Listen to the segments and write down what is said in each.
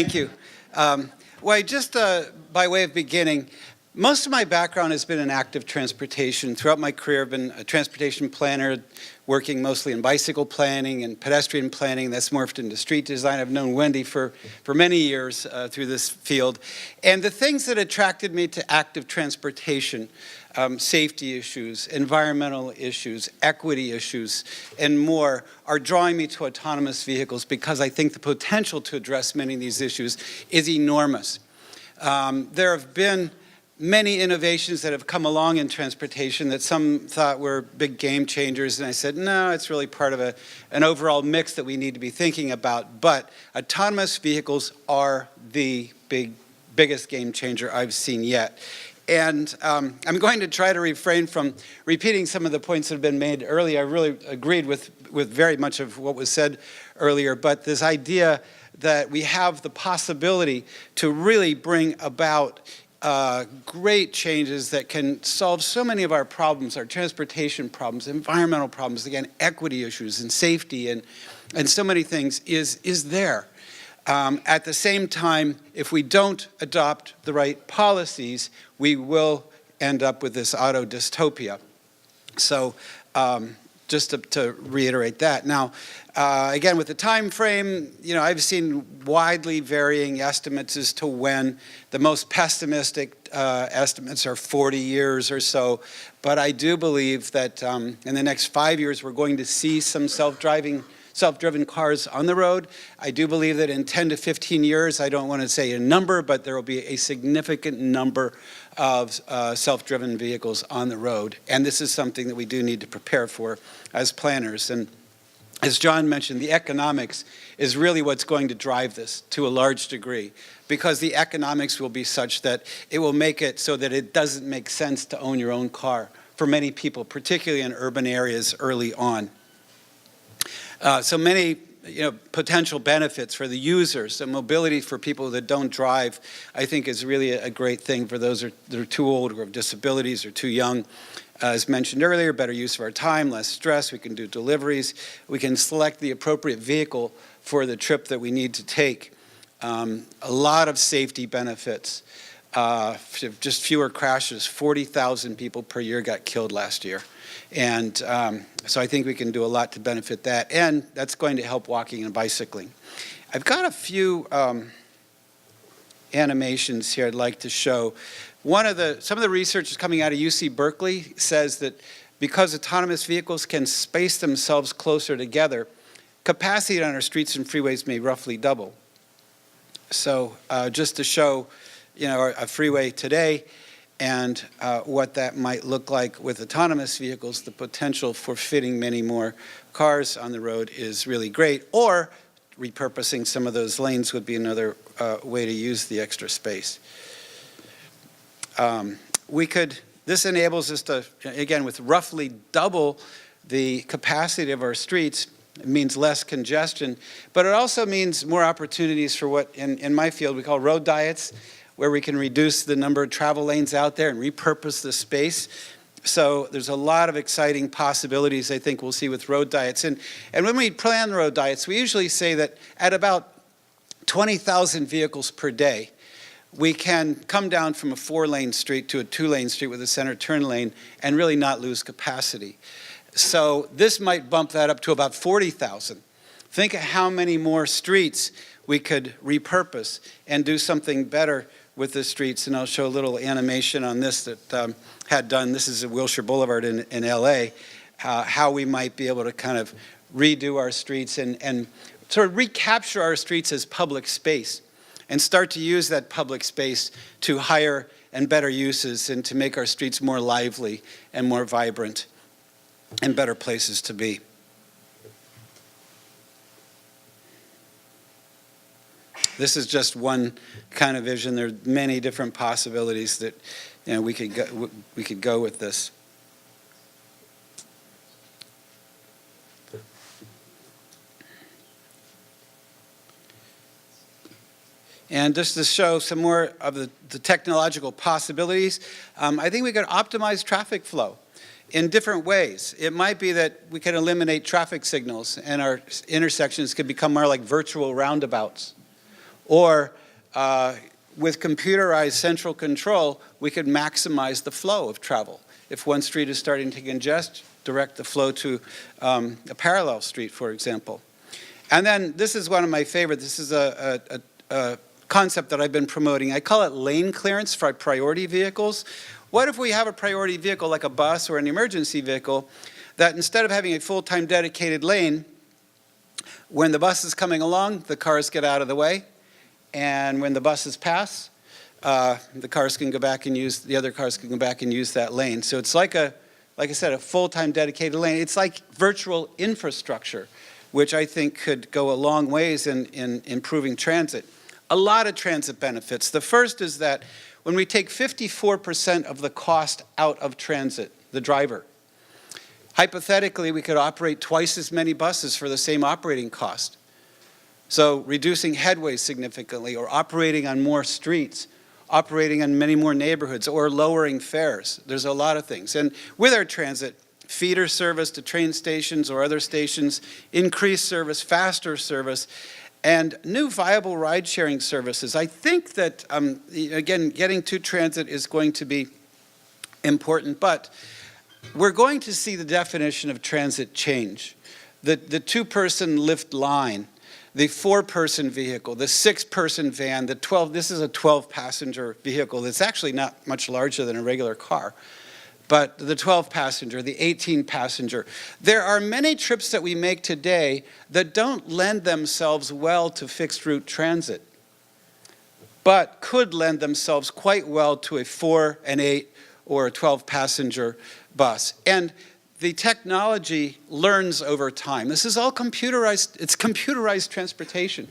Thank you. Well, just by way of beginning, most of my background has been in active transportation. Throughout my career, I've been a transportation planner, working mostly in bicycle planning and pedestrian planning. That's morphed into street design. I've known Wendy for many years through this field. And the things that attracted me to active transportation, safety issues, environmental issues, equity issues, and more, are drawing me to autonomous vehicles because I think the potential to address many of these issues is enormous. There have been many innovations that have come along in transportation that some thought were big game changers, and I said, no, it's really part of an overall mix that we need to be thinking about. But autonomous vehicles are the biggest game changer I've seen yet. And I'm going to try to refrain from repeating some of the points that have been made earlier. I really agreed with very much of what was said earlier, but this idea that we have the possibility to really bring about great changes that can solve so many of our problems, our transportation problems, environmental problems, again, equity issues and safety and so many things is there. At the same time, if we don't adopt the right policies, we will end up with this auto dystopia. So just to reiterate that. Now, again, with the time frame, I've seen widely varying estimates as to when. The most pessimistic estimates are 40 years or so. But I do believe that in the next 5 years, we're going to see some self-driven cars on the road. I do believe that in 10 to 15 years, I don't want to say a number, but there will be a significant number of self-driven vehicles on the road. And this is something that we do need to prepare for as planners. And as John mentioned, the economics is really what's going to drive this to a large degree, because the economics will be such that it will make it so that it doesn't make sense to own your own car for many people, particularly in urban areas early on. So many potential benefits for the users. So mobility for people that don't drive, I think, is really a great thing for those that are too old or have disabilities or too young. As mentioned earlier, better use of our time, less stress. We can do deliveries. We can select the appropriate vehicle for the trip that we need to take. A lot of safety benefits. Just fewer crashes. 40,000 people per year got killed last year. And so I think we can do a lot to benefit that. And that's going to help walking and bicycling. I've got a few animations here I'd like to show. Some of the research coming out of UC Berkeley says that because autonomous vehicles can space themselves closer together, capacity on our streets and freeways may roughly double. So just to show, a freeway today and what that might look like with autonomous vehicles, the potential for fitting many more cars on the road is really great. Or repurposing some of those lanes would be another way to use the extra space. This enables us to, again, with roughly double the capacity of our streets. It means less congestion, but it also means more opportunities for what in my field we call road diets, where we can reduce the number of travel lanes out there and repurpose the space. So there's a lot of exciting possibilities I think we'll see with road diets. And when we plan road diets, we usually say that at about 20,000 vehicles per day, we can come down from a 4-lane street to a 2-lane street with a center turn lane and really not lose capacity. So this might bump that up to about 40,000. Think of how many more streets we could repurpose and do something better with the streets. And I'll show a little animation on this that had done. This is at Wilshire Boulevard in LA, how we might be able to kind of redo our streets and sort of recapture our streets as public space and start to use that public space to higher and better uses and to make our streets more lively and more vibrant and better places to be. This is just one kind of vision. There are many different possibilities that we could go with this. And just to show some more of the technological possibilities, I think we could optimize traffic flow in different ways. It might be that we could eliminate traffic signals and our intersections could become more like virtual roundabouts. Or with computerized central control, we could maximize the flow of travel. If one street is starting to congest, direct the flow to a parallel street, for example. And then this is one of my favorites. This is a concept that I've been promoting. I call it lane clearance for priority vehicles. What if we have a priority vehicle like a bus or an emergency vehicle that instead of having a full-time dedicated lane, when the bus is coming along, the cars get out of the way, and when the buses pass, the cars can go back and use, the other cars can go back and use that lane. So it's like I said, a full-time dedicated lane. It's like virtual infrastructure, which I think could go a long ways in improving transit. A lot of transit benefits. The first is that when we take 54% of the cost out of transit, the driver, hypothetically, we could operate twice as many buses for the same operating cost. So reducing headway significantly, or operating on more streets, operating in many more neighborhoods, or lowering fares. There's a lot of things. And with our transit, feeder service to train stations or other stations, increased service, faster service, and new viable ride-sharing services. I think that, again, getting to transit is going to be important, but we're going to see the definition of transit change. The two-person lift line, the four-person vehicle, the six-person van, the 12, this is a 12-passenger vehicle that's actually not much larger than a regular car, but the 12-passenger, the 18-passenger. There are many trips that we make today that don't lend themselves well to fixed-route transit, but could lend themselves quite well to a 4, an 8, or a 12-passenger bus. And the technology learns over time. This is all computerized. It's computerized transportation,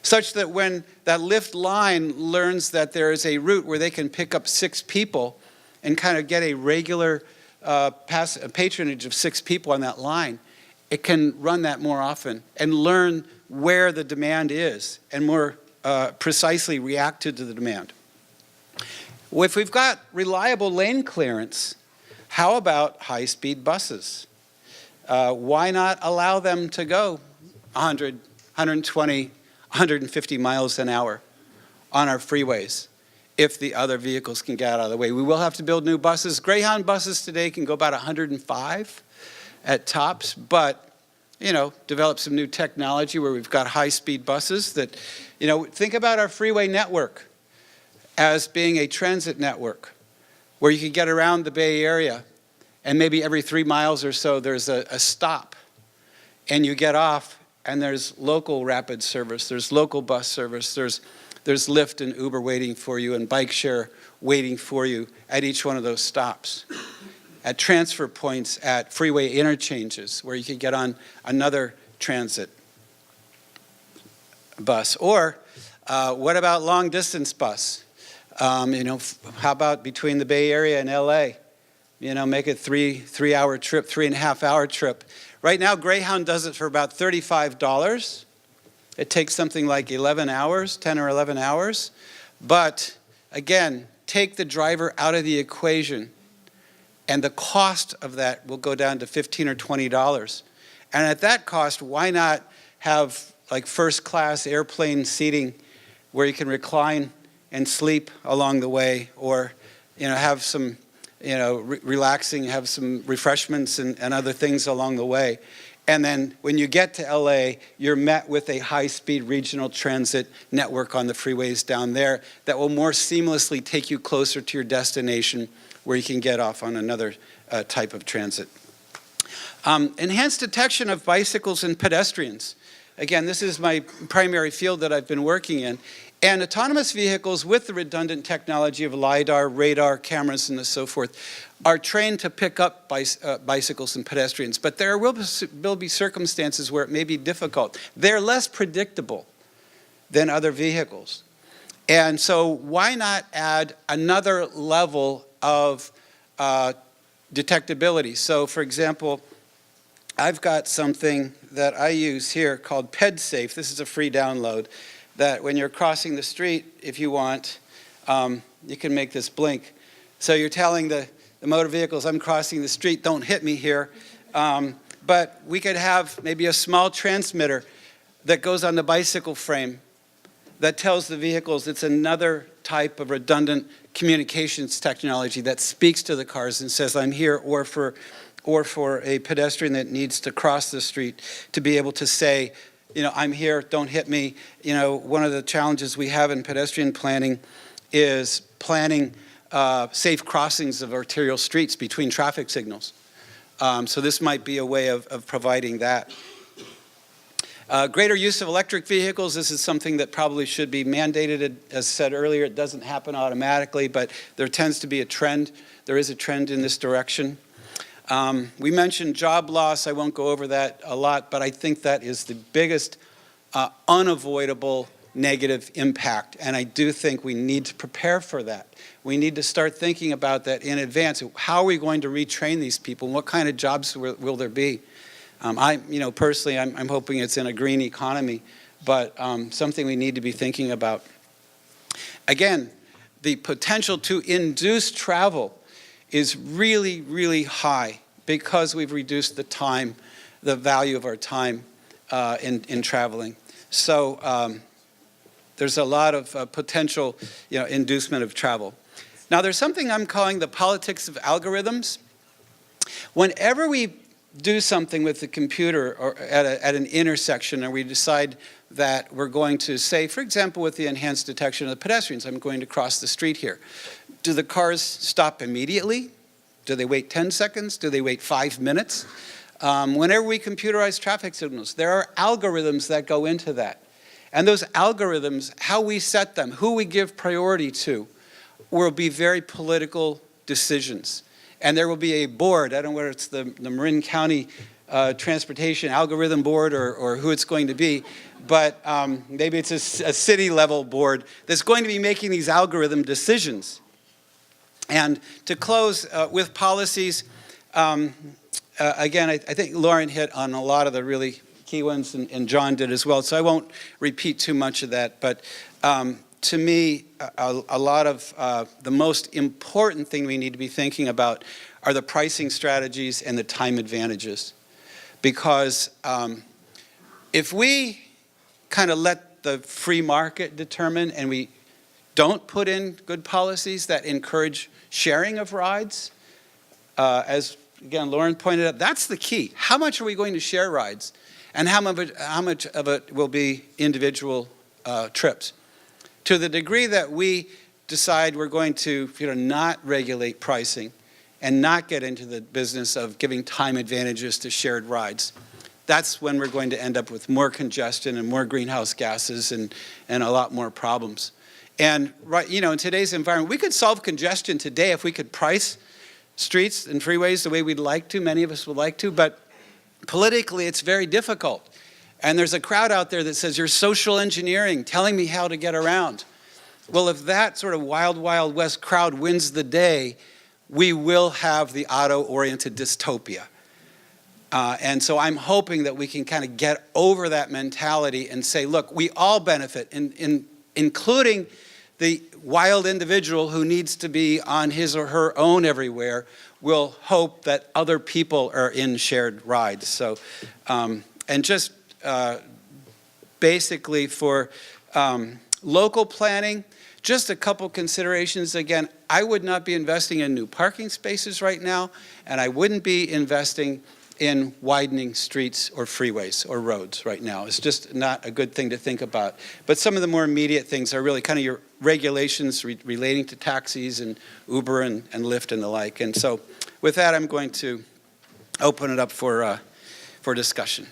such that when that lift line learns that there is a route where they can pick up 6 people and kind of get a regular patronage of 6 people on that line, it can run that more often and learn where the demand is and more precisely react to the demand. If we've got reliable lane clearance, how about high-speed buses? Why not allow them to go 100, 120, 150 miles an hour on our freeways if the other vehicles can get out of the way? We will have to build new buses. Greyhound buses today can go about 105 at tops, but, you know, develop some new technology where we've got high-speed buses that, you know, think about our freeway network as being a transit network where you can get around the Bay Area and maybe every 3 miles or so there's a stop and you get off and there's local rapid service, there's local bus service, there's Lyft and Uber waiting for you and bike share waiting for you at each one of those stops. At transfer points, at freeway interchanges where you could get on another transit bus. Or what about long distance bus? You know, how about between the Bay Area and LA? You know, make it three-hour trip, 3.5-hour trip. Right now, Greyhound does it for about $35. It takes something like 11 hours, 10 or 11 hours. But again, take the driver out of the equation, and the cost of that will go down to $15 or $20. And at that cost, why not have like first-class airplane seating where you can recline and sleep along the way, or, you know, have some, you know, relaxing, have some refreshments and other things along the way. And then when you get to LA, you're met with a high-speed regional transit network on the freeways down there that will more seamlessly take you closer to your destination where you can get off on another type of transit. Enhanced detection of bicycles and pedestrians. Again, this is my primary field that I've been working in. And autonomous vehicles with the redundant technology of LiDAR, radar, cameras, and so forth are trained to pick up bicycles and pedestrians. But there will be circumstances where it may be difficult. They're less predictable than other vehicles. And so why not add another level of detectability? So for example, I've got something that I use here called PedSafe. This is a free download that when you're crossing the street, if you want, you can make this blink. So you're telling the motor vehicles, I'm crossing the street, don't hit me here. But we could have maybe a small transmitter that goes on the bicycle frame that tells the vehicles it's another type of redundant communications technology that speaks to the cars and says, I'm here, or for a pedestrian that needs to cross the street to be able to say, you know, I'm here, don't hit me. You know, one of the challenges we have in pedestrian planning is planning safe crossings of arterial streets between traffic signals. So this might be a way of providing that. Greater use of electric vehicles, this is something that probably should be mandated. As said earlier, it doesn't happen automatically, but there tends to be a trend. There is a trend in this direction. We mentioned job loss. I won't go over that a lot, but I think that is the biggest unavoidable negative impact, and I do think we need to prepare for that. We need to start thinking about that in advance. How are we going to retrain these people? What kind of jobs will there be? Personally, I'm hoping it's in a green economy, but something we need to be thinking about. Again, the potential to induce travel is really, really high because we've reduced the time, the value of our time in traveling. So there's a lot of potential, inducement of travel. Now, there's something I'm calling the politics of algorithms. Whenever we do something with the computer or at an intersection, and we decide that we're going to say, for example, with the enhanced detection of the pedestrians, I'm going to cross the street here. Do the cars stop immediately? Do they wait 10 seconds? Do they wait 5 minutes? Whenever we computerize traffic signals, there are algorithms that go into that. And those algorithms, how we set them, who we give priority to, will be very political decisions. And there will be a board, I don't know whether it's the Marin County Transportation Algorithm Board or who it's going to be, but maybe it's a city level board that's going to be making these algorithm decisions. And to close with policies, again, I think Lauren hit on a lot of the really key ones, and John did as well, so I won't repeat too much of that. But to me, a lot of the most important thing we need to be thinking about are the pricing strategies and the time advantages. Because if we kind of let the free market determine and we don't put in good policies that encourage sharing of rides, as again Lauren pointed out, that's the key. How much are we going to share rides? And how much of it will be individual trips? To the degree that we decide we're going to not regulate pricing and not get into the business of giving time advantages to shared rides, that's when we're going to end up with more congestion and more greenhouse gases and a lot more problems. And in today's environment, we could solve congestion today if we could price streets and freeways the way we'd like to, many of us would like to, but politically it's very difficult. And there's a crowd out there that says, you're social engineering, telling me how to get around. Well, if that sort of wild, wild west crowd wins the day, we will have the auto-oriented dystopia. And so I'm hoping that we can kind of get over that mentality and say, look, we all benefit, including the wild individual who needs to be on his or her own everywhere, will hope that other people are in shared rides. So, and just basically for local planning, just a couple considerations. Again, I would not be investing in new parking spaces right now, and I wouldn't be investing in widening streets or freeways or roads right now. It's just not a good thing to think about. But some of the more immediate things are really kind of your regulations relating to taxis and Uber and Lyft and the like. And so with that, I'm going to open it up for discussion.